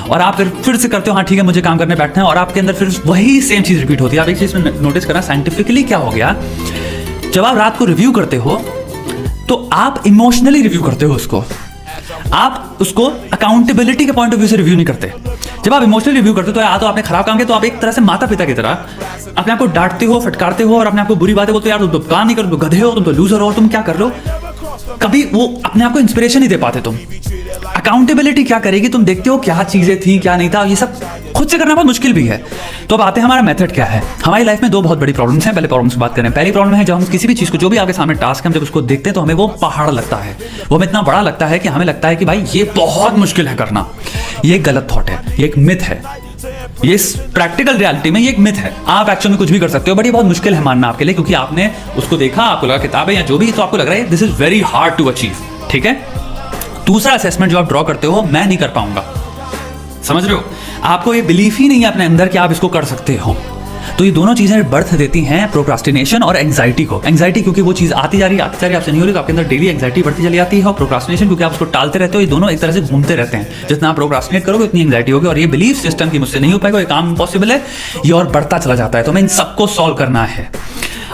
और आप फिर से करते हो, हाँ ठीक है मुझे काम करने बैठना है, और आपके अंदर फिर वही सेम चीज़ रिपीट होती है। आप एक चीज़ में नोटिस करना, साइंटिफिकली क्या हो गया, जब आप रात को रिव्यू करते हो तो आप इमोशनली रिव्यू करते हो उसको, आप उसको अकाउंटेबिलिटी के पॉइंट ऑफ व्यू से रिव्यू नहीं करते। जब आप इमोशनली रिव्यू करते हो तो या तो आपने खराब काम किया तो आप एक तरह से माता पिता की तरह अपने आप को डांटते हो, फटकारते हो और अपने आप को बुरी बातें बोलते हो, यार तुम तो काम नहीं करो, तुम गधे हो, तुम तो लूजर हो, तुम क्या कर रहे हो। कभी वो अपने आप को इंस्पिरेशन नहीं दे पाते। तुम अकाउंटेबिलिटी क्या करेगी, तुम देखते हो क्या चीजें थी क्या नहीं था, ये सब खुद से करना बहुत मुश्किल भी है। तो अब आते हैं हमारा मेथड क्या है। हमारी लाइफ में दो बहुत बड़ी प्रॉब्लम्स हैं। पहले प्रॉब्लम्स की बात करें। पहली प्रॉब्लम है जब हम किसी भी चीज को, जो भी आपके सामने टास्क है, हम जब उसको देखते हैं तो हमें वो पहाड़ लगता है, वो हमें इतना बड़ा लगता है कि हमें लगता है कि भाई ये बहुत मुश्किल है करना। ये एक गलत थॉट है, ये एक मिथ है, ये प्रैक्टिकल रियलिटी में ये एक मिथ है। आप एक्चुअली में कुछ भी कर सकते हो, बट ये बहुत मुश्किल है मानना आपके लिए, क्योंकि आपने उसको देखा, आपको लगा किताब है या जो भी, तो आपको लग रहा है this is very hard to achieve. ठीक है। दूसरा असेसमेंट जो आप ड्रॉ करते हो, मैं नहीं कर पाऊंगा। समझ रहे हो, आपको ये बिलीफ ही नहीं है अपने अंदर कि आप इसको कर सकते हो। तो ये दोनों चीजें बर्थ देती हैं प्रोक्रास्टिनेशन और एंजाइटी को। एंजाइटी क्योंकि वो चीज आती जा रही है आपसे नहीं हो रही, तो आपके अंदर डेली एंजाइटी बढ़ती चली जाती है, और प्रोक्रास्टिनेशन क्योंकि आप उसको टालते रहते हो। ये दोनों एक तरह से घूमते रहते हैं। जितना आप प्रोक्रास्टिनेट करोगे उतनी एंजाइटी होगी, और ये बिलीफ सिस्टम की मुझसे नहीं हो पाएगा, ये काम इम्पॉसिबल है, ये और बढ़ता चला जाता है। तो हमें इन सबको सॉल्व करना है।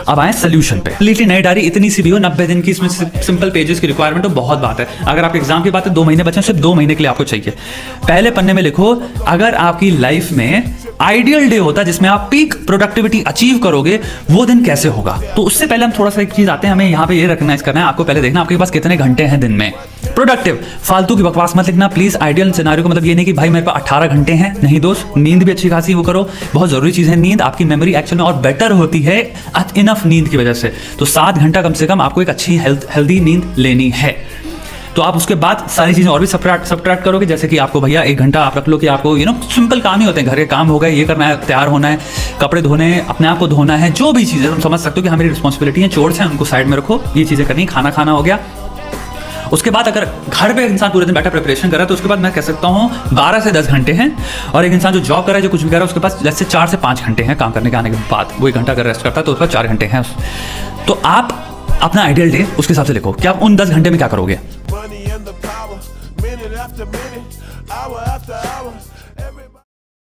अब आए सोल्यूशन पे। कंप्लीटली नई डायरी, इतनी सी भी हो, 90 दिन की, इसमें सिंपल पेजेस की रिक्वायरमेंट तो बहुत बात है। अगर आपके एग्जाम की बात है, 2 महीने बचे, सिर्फ 2 महीने के लिए आपको चाहिए। पहले पन्ने में लिखो, अगर आपकी लाइफ में आइडियल डे होता है जिसमें आप पीक प्रोडक्टिविटी अचीव करोगे, वो दिन कैसे होगा। तो उससे पहले हम थोड़ा सा एक चीज आते हैं, हमें यहाँ पे ये रिकॉग्नाइज करना है, आपको पहले देखना आपके पास कितने घंटे हैं दिन में प्रोडक्टिव। फालतू की बकवास मत लिखना प्लीज। आइडियल सिनेरियो का मतलब ये नहीं कि भाई मेरे पास 18 घंटे हैं, नहीं दोस्त। नींद भी अच्छी खासी वो करो, बहुत जरूरी चीज है नींद। आपकी मेमोरी एक्चुअल में और बेटर होती है इनफ नींद की वजह से। तो 7 घंटा कम से कम आपको एक अच्छी हेल्दी नींद लेनी है। तो आप उसके बाद सारी चीजें और भी सबट्रैक्ट करोगे, जैसे कि आपको भैया 1 घंटा आप रख लो कि आपको सिंपल काम ही होते हैं, घर के काम हो गए, ये करना है, तैयार होना है, कपड़े धोने, अपने आप को धोना है, जो भी चीजें तुम समझ सकते हो कि हमारी रिस्पॉन्सिबिलिटी है, चोर्स हैं, उनको साइड में रखो, ये चीजें करनी, खाना खाना हो गया। उसके बाद अगर घर पे इंसान पूरे दिन बैठा प्रिपरेशन कर रहा है, तो उसके बाद मैं कह सकता हूँ 12 से 10 घंटे हैं। और एक इंसान जो जॉब कर रहा है, जो कुछ भी कर रहा है, उसके पास जैसे 4 से 5 घंटे हैं काम करने के आने के बाद। वो 1 घंटा अगर रेस्ट करता है तो उसके बाद 4 घंटे हैं। तो आप अपना आइडियल डे उसके हिसाब से लिखो कि आप उन 10 घंटे में क्या करोगे।